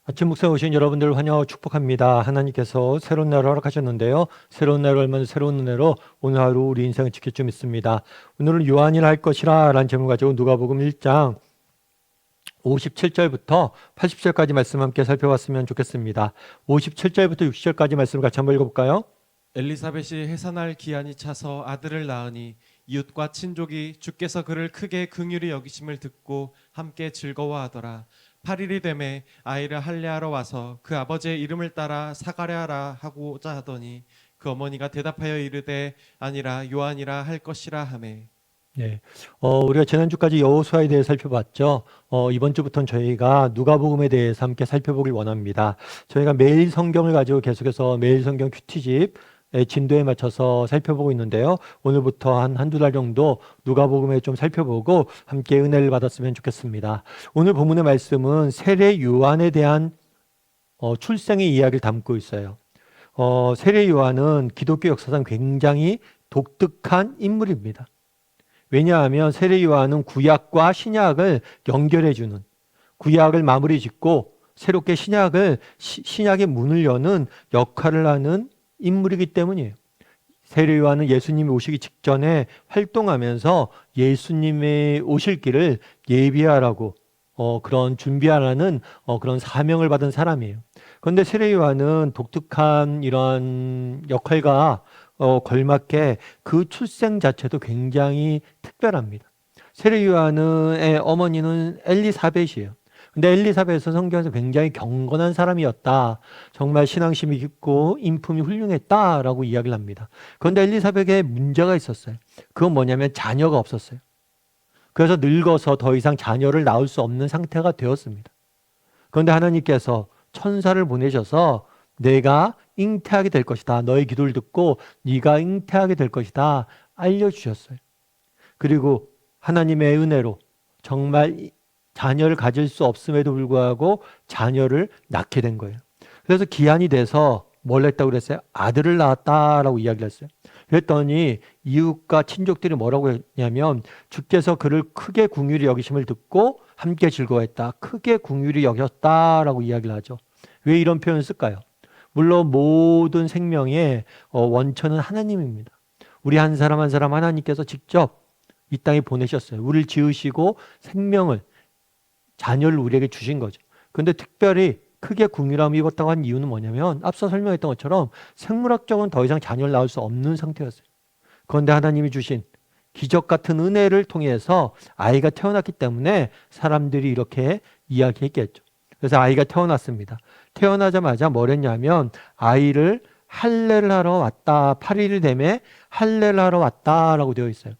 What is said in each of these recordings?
아침 묵상에 오신 여러분들 환영하고 축복합니다. 하나님께서 새로운 날을 허락하셨는데요. 새로운 날을 얼마나 새로운 은혜로 오늘 하루 우리 인생을 지킬 줄 믿습니다. 오늘은 요한이라 할 것이라 라는 제목을 가지고 누가복음 1장 57절부터 80절까지 말씀 함께 살펴봤으면 좋겠습니다. 57절부터 60절까지 말씀을 같이 한번 읽어볼까요? 엘리사벳이 해산할 기한이 차서 아들을 낳으니 이웃과 친족이 주께서 그를 크게 긍휼히 여기심을 듣고 함께 즐거워하더라. 8일이 되매 아이를 할례하러 와서 그 아버지의 이름을 따라 사가랴라 하고자 하더니 그 어머니가 대답하여 이르되 아니라 요한이라 할 것이라 하매. 네, 우리가 지난주까지 여호수아에 대해 살펴봤죠. 이번 주부터는 저희가 누가복음에 대해서 함께 살펴보길 원합니다. 저희가 매일 성경을 가지고 계속해서 매일 성경 큐티집 진도에 맞춰서 살펴보고 있는데요. 오늘부터 한두 달 정도 누가복음에 좀 살펴보고 함께 은혜를 받았으면 좋겠습니다. 오늘 본문의 말씀은 세례 요한에 대한 출생의 이야기를 담고 있어요. 세례 요한은 기독교 역사상 굉장히 독특한 인물입니다. 왜냐하면 세례 요한은 구약과 신약을 연결해주는, 구약을 마무리 짓고 새롭게 신약의 문을 여는 역할을 하는 인물이기 때문이에요. 세례 요한은 예수님이 오시기 직전에 활동하면서 예수님의 오실 길을 예비하라고 그런 준비하라는 그런 사명을 받은 사람이에요. 그런데 세례 요한은 독특한 이러한 역할과 걸맞게 그 출생 자체도 굉장히 특별합니다. 세례 요한의 어머니는 엘리사벳이에요. 근데 엘리사벳은 성경에서 굉장히 경건한 사람이었다. 정말 신앙심이 깊고 인품이 훌륭했다라고 이야기를 합니다. 그런데 엘리사벳에 문제가 있었어요. 그건 뭐냐면 자녀가 없었어요. 그래서 늙어서 더 이상 자녀를 낳을 수 없는 상태가 되었습니다. 그런데 하나님께서 천사를 보내셔서 내가 잉태하게 될 것이다. 너의 기도를 듣고 네가 잉태하게 될 것이다. 알려주셨어요. 그리고 하나님의 은혜로 정말 자녀를 가질 수 없음에도 불구하고 자녀를 낳게 된 거예요. 그래서 기한이 돼서 뭘 했다고 그랬어요? 아들을 낳았다라고 이야기를 했어요. 그랬더니 이웃과 친족들이 뭐라고 했냐면 주께서 그를 크게 긍휼히 여기심을 듣고 함께 즐거워했다. 크게 긍휼히 여겼다라고 이야기를 하죠. 왜 이런 표현을 쓸까요? 물론 모든 생명의 원천은 하나님입니다. 우리 한 사람 한 사람 하나님께서 직접 이 땅에 보내셨어요. 우리를 지으시고 생명을, 자녀를 우리에게 주신 거죠. 그런데 특별히 크게 긍휼함을 입었다고 한 이유는 뭐냐면 앞서 설명했던 것처럼 생물학적으로는 더 이상 자녀를 낳을 수 없는 상태였어요. 그런데 하나님이 주신 기적 같은 은혜를 통해서 아이가 태어났기 때문에 사람들이 이렇게 이야기했겠죠. 그래서 아이가 태어났습니다. 태어나자마자 뭘 했냐면 아이를 할례를 하러 왔다. 8일이 되매 할례를 하러 왔다라고 되어 있어요.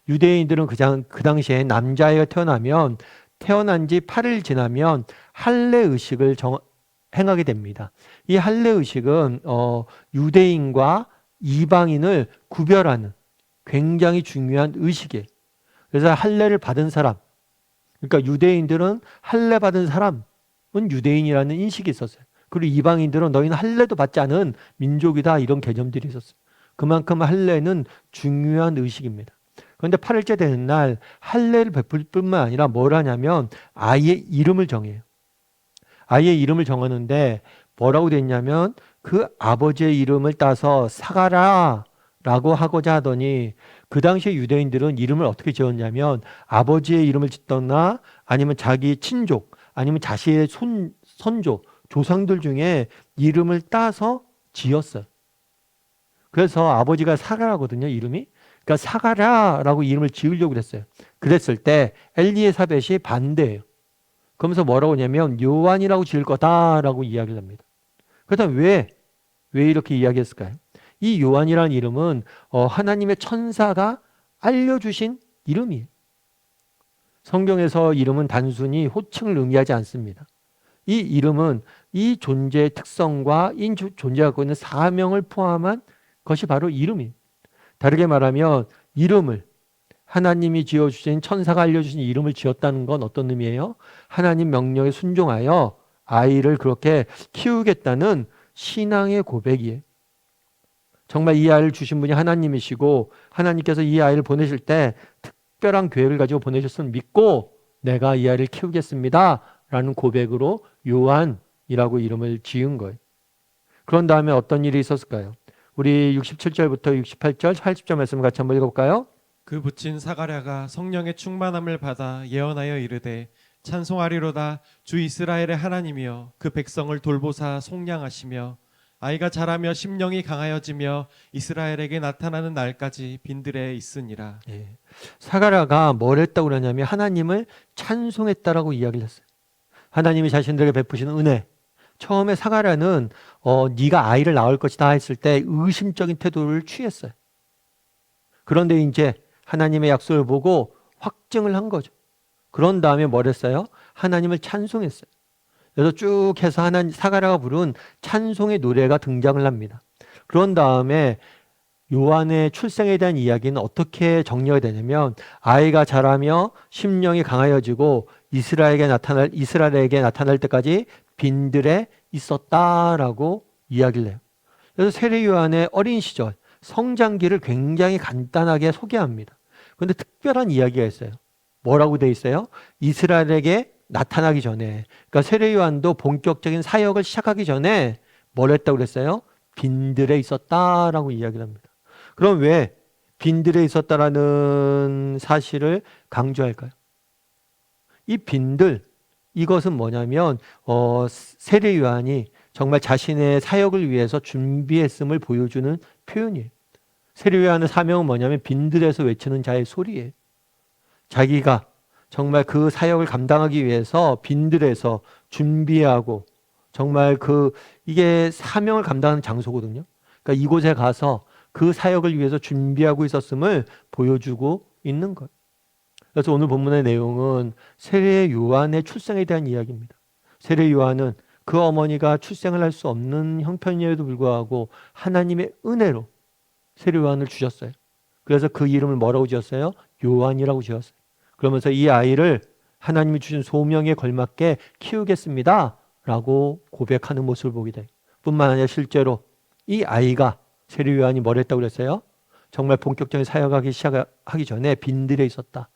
유대인들은 그 당시에 남자아이가 태어나면 태어난 지 8일 지나면 할례 의식을 행하게 됩니다. 이 할례 의식은 유대인과 이방인을 구별하는 굉장히 중요한 의식이에요. 그래서 할례를 받은 사람, 그러니까 유대인들은 할례 받은 사람은 유대인이라는 인식이 있었어요. 그리고 이방인들은 너희는 할례도 받지 않은 민족이다, 이런 개념들이 있었어요. 그만큼 할례는 중요한 의식입니다. 그런데 8일째 되는 날 할례를 베풀 뿐만 아니라 뭘 하냐면 아이의 이름을 정해요. 아이의 이름을 정하는데 뭐라고 돼 있냐면 그 아버지의 이름을 따서 사가라 라고 하고자 하더니 그 당시에 유대인들은 이름을 어떻게 지었냐면 아버지의 이름을 짓거나 아니면 자기 친족 아니면 자신의 선조, 조상들 중에 이름을 따서 지었어요. 그래서 아버지가 사가라거든요, 이름이. 그러니까 사가라라고 이름을 지으려고 그랬어요. 그랬을 때 엘리사벳이 반대해요. 그러면서 뭐라고 하냐면 요한이라고 지을 거다라고 이야기를 합니다. 그렇다면 왜 이렇게 이야기했을까요? 이 요한이라는 이름은 하나님의 천사가 알려주신 이름이에요. 성경에서 이름은 단순히 호칭을 의미하지 않습니다. 이 이름은 이 존재의 특성과 이 존재가 갖고 있는 사명을 포함한 것이 바로 이름이에요. 다르게 말하면 이름을 하나님이 지어주신 천사가 알려주신 이름을 지었다는 건 어떤 의미예요? 하나님 명령에 순종하여 아이를 그렇게 키우겠다는 신앙의 고백이에요. 정말 이 아이를 주신 분이 하나님이시고 하나님께서 이 아이를 보내실 때 특별한 계획을 가지고 보내셨음을 믿고 내가 이 아이를 키우겠습니다 라는 고백으로 요한 요한이라고 이름을 지은 거예요. 그런 다음에 어떤 일이 있었을까요? 우리 67절부터 68절, 80절 말씀 같이 한번 읽어볼까요? 그 붙인 사가랴가 성령의 충만함을 받아 예언하여 이르되 찬송하리로다 주 이스라엘의 하나님이여 그 백성을 돌보사 속량하시며 아이가 자라며 심령이 강하여지며 이스라엘에게 나타나는 날까지 빈들에 있으니라. 예. 사가랴가 뭘 했다고 그러냐면 하나님을 찬송했다라고 이야기를 했어요. 하나님이 자신들에게 베푸시는 은혜. 처음에 사가랴는 네가 아이를 낳을 것이다 했을 때 의심적인 태도를 취했어요. 그런데 이제 하나님의 약속을 보고 확증을 한 거죠. 그런 다음에 뭘 했어요? 하나님을 찬송했어요. 그래서 쭉 해서 사가랴가 부른 찬송의 노래가 등장을 합니다. 그런 다음에 요한의 출생에 대한 이야기는 어떻게 정리가 되냐면 아이가 자라며 심령이 강하여지고 이스라엘에게 나타날 때까지 빈들에 있었다라고 이야기를 해요. 그래서 세례 요한의 어린 시절 성장기를 굉장히 간단하게 소개합니다. 그런데 특별한 이야기가 있어요. 뭐라고 돼 있어요? 이스라엘에게 나타나기 전에, 그러니까 세례 요한도 본격적인 사역을 시작하기 전에 뭘 했다고 그랬어요? 빈들에 있었다라고 이야기를 합니다. 그럼 왜 빈들에 있었다라는 사실을 강조할까요? 이 빈들, 이것은 뭐냐면 세례 요한이 정말 자신의 사역을 위해서 준비했음을 보여주는 표현이에요. 세례 요한의 사명은 뭐냐면 빈들에서 외치는 자의 소리예요. 자기가 정말 그 사역을 감당하기 위해서 빈들에서 준비하고 정말 이게 사명을 감당하는 장소거든요. 그러니까 이곳에 가서 그 사역을 위해서 준비하고 있었음을 보여주고 있는 거예요. 그래서 오늘 본문의 내용은 세례 요한의 출생에 대한 이야기입니다. 세례 요한은 그 어머니가 출생을 할 수 없는 형편임에도 불구하고 하나님의 은혜로 세례 요한을 주셨어요. 그래서 그 이름을 뭐라고 지었어요? 요한이라고 지었어요. 그러면서 이 아이를 하나님이 주신 소명에 걸맞게 키우겠습니다 라고 고백하는 모습을 보게 돼요. 뿐만 아니라 실제로 이 아이가 세례 요한이 뭘 했다고 그랬어요? 정말 본격적인 사역하기 시작하기 전에 빈들에 있었다.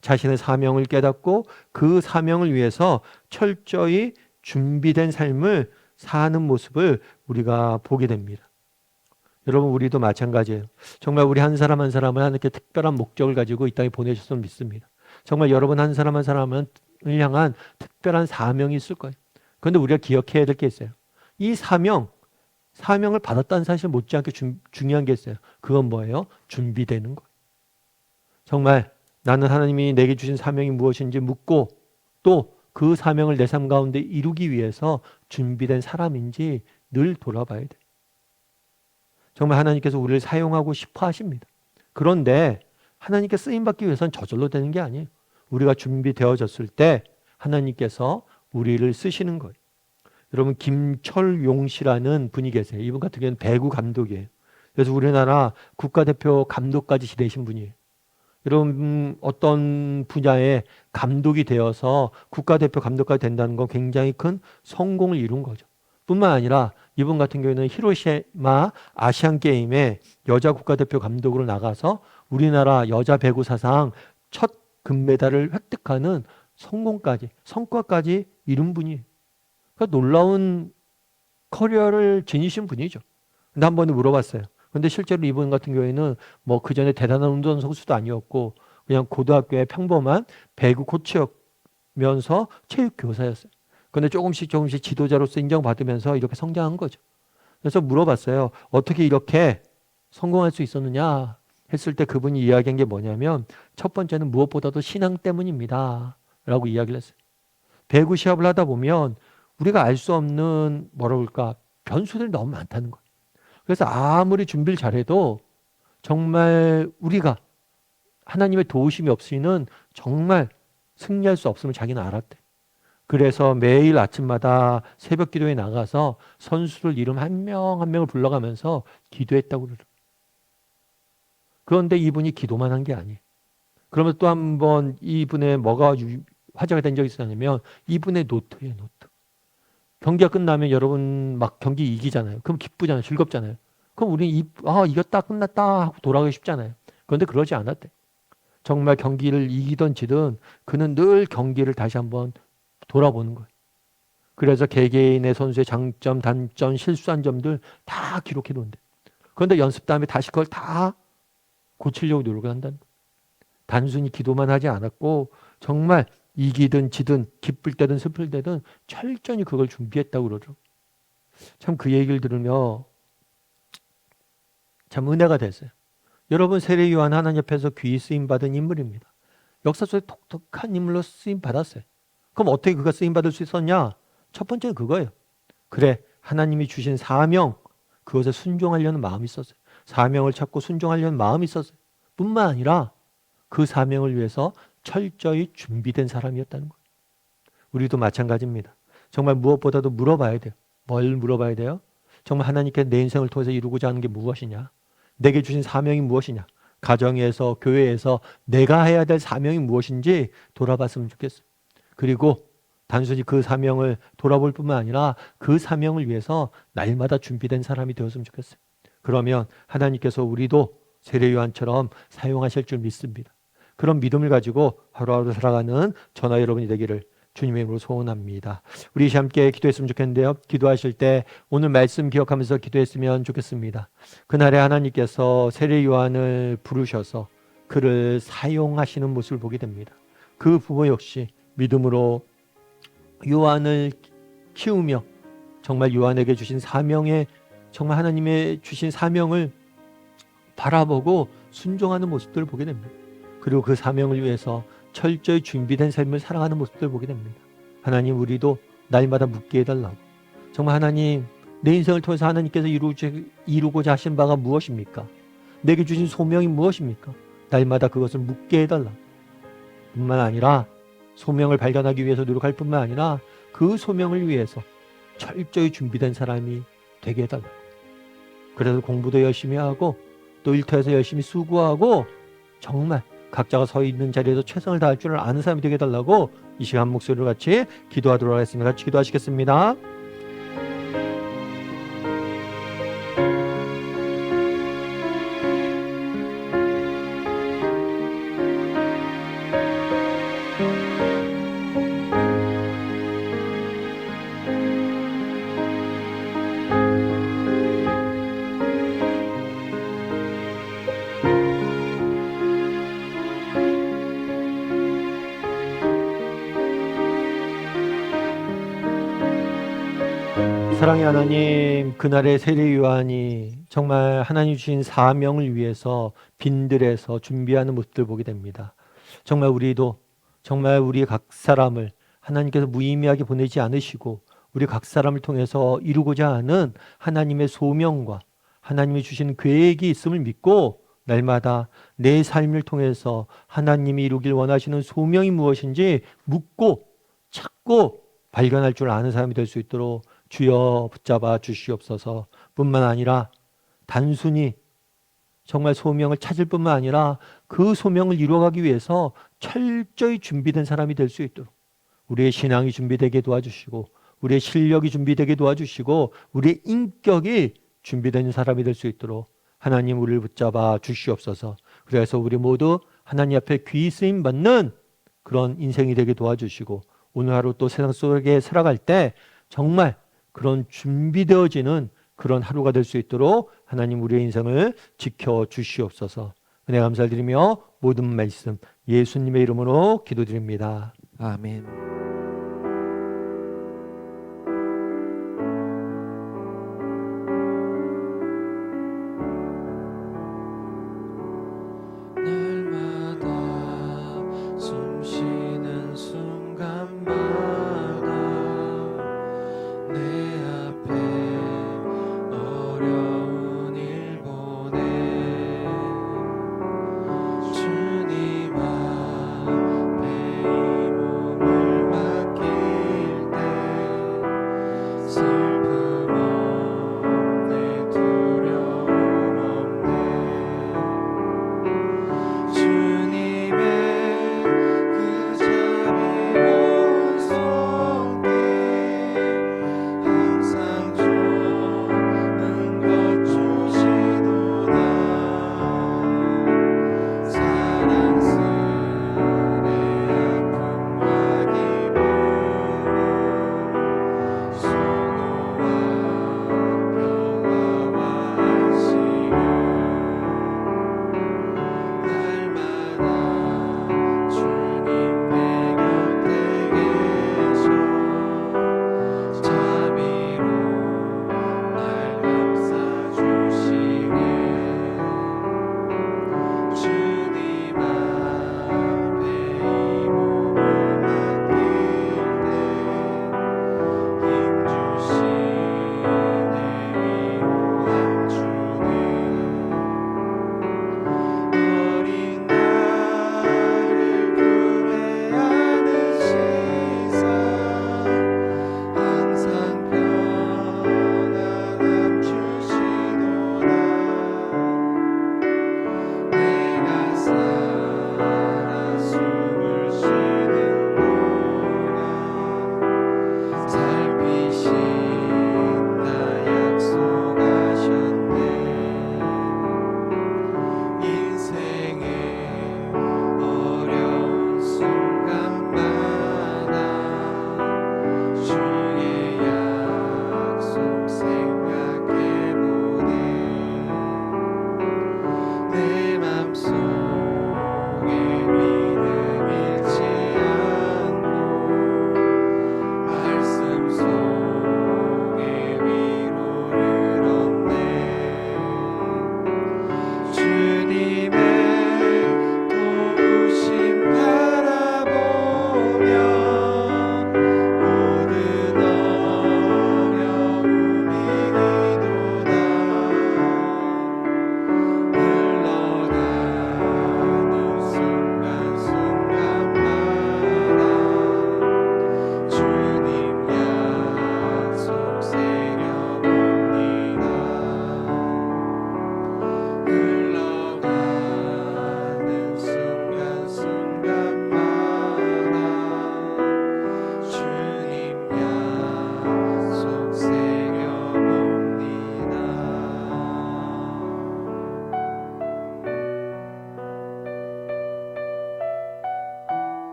자신의 사명을 깨닫고 그 사명을 위해서 철저히 준비된 삶을 사는 모습을 우리가 보게 됩니다. 여러분, 우리도 마찬가지예요. 정말 우리 한 사람 한 사람은 하나님께 특별한 목적을 가지고 이 땅에 보내셨으면 믿습니다. 정말 여러분 한 사람 한 사람을 향한 특별한 사명이 있을 거예요. 그런데 우리가 기억해야 될 게 있어요. 이 사명을 받았다는 사실 못지않게 중요한 게 있어요. 그건 뭐예요? 준비되는 거예요. 정말 나는 하나님이 내게 주신 사명이 무엇인지 묻고 또 그 사명을 내 삶 가운데 이루기 위해서 준비된 사람인지 늘 돌아봐야 돼요. 정말 하나님께서 우리를 사용하고 싶어 하십니다. 그런데 하나님께 쓰임받기 위해서는 저절로 되는 게 아니에요. 우리가 준비되어졌을 때 하나님께서 우리를 쓰시는 거예요. 여러분, 김철용 씨라는 분이 계세요. 이분 같은 경우는 배구 감독이에요. 그래서 우리나라 국가대표 감독까지 지내신 분이에요. 여러분, 어떤 분야에 감독이 되어서 국가대표 감독까지 된다는 건 굉장히 큰 성공을 이룬 거죠. 뿐만 아니라 이분 같은 경우에는 히로시마 아시안게임에 여자 국가대표 감독으로 나가서 우리나라 여자 배구 사상 첫 금메달을 획득하는 성과까지 이룬 분이에요. 그러니까 놀라운 커리어를 지니신 분이죠. 근데 한 번은 물어봤어요. 근데 실제로 이분 같은 경우에는 뭐 그전에 대단한 운동선수도 아니었고 그냥 고등학교의 평범한 배구 코치였면서 체육교사였어요. 근데 조금씩 지도자로서 인정받으면서 이렇게 성장한 거죠. 그래서 물어봤어요. 어떻게 이렇게 성공할 수 있었느냐 했을 때 그분이 이야기한 게 뭐냐면 첫 번째는 무엇보다도 신앙 때문입니다 라고 이야기를 했어요. 배구 시합을 하다 보면 우리가 알 수 없는 뭐라고 할까 변수들이 너무 많다는 거예요. 그래서 아무리 준비를 잘해도 정말 우리가 하나님의 도우심이 없이는 정말 승리할 수 없음을 자기는 알았대. 그래서 매일 아침마다 새벽 기도에 나가서 선수들 이름 한 명 한 명을 불러가면서 기도했다고 그러더라고요. 그런데 이분이 기도만 한 게 아니에요. 그러면 또 한 번 이분의 뭐가 화제가 된 적이 있었냐면 이분의 노트예요, 노트. 경기가 끝나면 여러분 막 경기 이기잖아요. 그럼 기쁘잖아요. 즐겁잖아요. 그럼 우리는 이겼다 끝났다 하고 돌아가기 쉽잖아요. 그런데 그러지 않았대. 정말 경기를 이기던 지든 그는 늘 경기를 다시 한번 돌아보는 거예요. 그래서 개개인의 선수의 장점, 단점, 실수한 점들 다 기록해 놓은대. 그런데 연습 다음에 다시 그걸 다 고치려고 노력을 한다는 거예요. 단순히 기도만 하지 않았고 정말 이기든 지든 기쁠 때든 슬플 때든 철저히 그걸 준비했다고 그러죠. 참 그 얘기를 들으며 참 은혜가 됐어요. 여러분, 세례 요한 하나님 앞에서 귀히 쓰임 받은 인물입니다. 역사 속에 독특한 인물로 쓰임 받았어요. 그럼 어떻게 그가 쓰임 받을 수 있었냐? 첫 번째는 그거예요. 그래, 하나님이 주신 사명, 그것에 순종하려는 마음이 있었어요. 사명을 찾고 순종하려는 마음이 있었어요. 뿐만 아니라 그 사명을 위해서 철저히 준비된 사람이었다는 거예요. 우리도 마찬가지입니다. 정말 무엇보다도 물어봐야 돼요. 뭘 물어봐야 돼요? 정말 하나님께 내 인생을 통해서 이루고자 하는 게 무엇이냐? 내게 주신 사명이 무엇이냐? 가정에서, 교회에서 내가 해야 될 사명이 무엇인지 돌아봤으면 좋겠어요. 그리고 단순히 그 사명을 돌아볼 뿐만 아니라 그 사명을 위해서 날마다 준비된 사람이 되었으면 좋겠어요. 그러면 하나님께서 우리도 세례 요한처럼 사용하실 줄 믿습니다. 그런 믿음을 가지고 하루하루 살아가는 저나 여러분이 되기를 주님의 이름으로 소원합니다. 우리 함께 기도했으면 좋겠는데요. 기도하실 때 오늘 말씀 기억하면서 기도했으면 좋겠습니다. 그날에 하나님께서 세례 요한을 부르셔서 그를 사용하시는 모습을 보게 됩니다. 그 부모 역시 믿음으로 요한을 키우며 정말 요한에게 주신 사명에 정말 하나님의 주신 사명을 바라보고 순종하는 모습들을 보게 됩니다. 그리고 그 사명을 위해서 철저히 준비된 삶을 살아가는 모습들을 보게 됩니다. 하나님, 우리도 날마다 묻게 해달라고. 정말 하나님, 내 인생을 통해서 하나님께서 이루고자 하신 바가 무엇입니까? 내게 주신 소명이 무엇입니까? 날마다 그것을 묻게 해달라고. 뿐만 아니라 소명을 발견하기 위해서 노력할 뿐만 아니라 그 소명을 위해서 철저히 준비된 사람이 되게 해달라고. 그래서 공부도 열심히 하고 또 일터에서 열심히 수고하고 정말 각자가 서 있는 자리에서 최선을 다할 줄 아는 사람이 되게 해달라고 이 시간 목소리로 같이 기도하도록 하겠습니다. 같이 기도하시겠습니다. 사랑의 하나님, 그날의 세례 요한이 정말 하나님 주신 사명을 위해서 빈들에서 준비하는 모습들 보게 됩니다. 정말 우리도 정말 우리 각 사람을 하나님께서 무의미하게 보내지 않으시고 우리 각 사람을 통해서 이루고자 하는 하나님의 소명과 하나님이 주신 계획이 있음을 믿고 날마다 내 삶을 통해서 하나님이 이루길 원하시는 소명이 무엇인지 묻고 찾고 발견할 줄 아는 사람이 될 수 있도록 주여 붙잡아 주시옵소서. 뿐만 아니라 단순히 정말 소명을 찾을 뿐만 아니라 그 소명을 이루어가기 위해서 철저히 준비된 사람이 될 수 있도록 우리의 신앙이 준비되게 도와주시고 우리의 실력이 준비되게 도와주시고 우리의 인격이 준비된 사람이 될 수 있도록 하나님 우리를 붙잡아 주시옵소서. 그래서 우리 모두 하나님 앞에 귀히 쓰임 받는 그런 인생이 되게 도와주시고 오늘 하루 또 세상 속에 살아갈 때 정말 그런 준비되어지는 그런 하루가 될 수 있도록 하나님 우리의 인생을 지켜 주시옵소서. 은혜 감사드리며 모든 말씀 예수님의 이름으로 기도드립니다. 아멘.